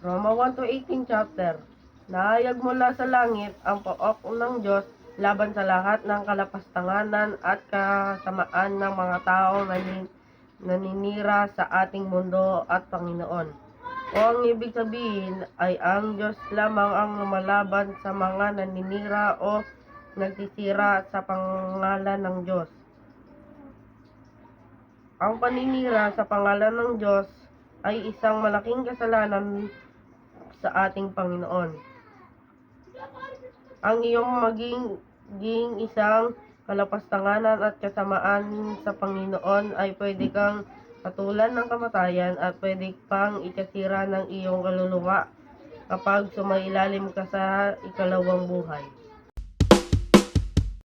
Roma 1-18 chapter. Nahayag mula sa langit ang pook ng Diyos laban sa lahat ng kalapastanganan at kasamaan ng mga taong naninira sa ating mundo at Panginoon. O ang ibig sabihin ay ang Diyos lamang ang lumalaban sa mga naninira o nagsisira sa pangalan ng Diyos. Ang paninira sa pangalan ng Diyos ay isang malaking kasalanan sa ating Panginoon. Ang iyong maging isang kalapastanganan at kasamaan sa Panginoon ay pwede kang patulan ng kamatayan at pwede pang ikasira ng iyong kaluluwa kapag sumailalim ka sa ikalawang buhay.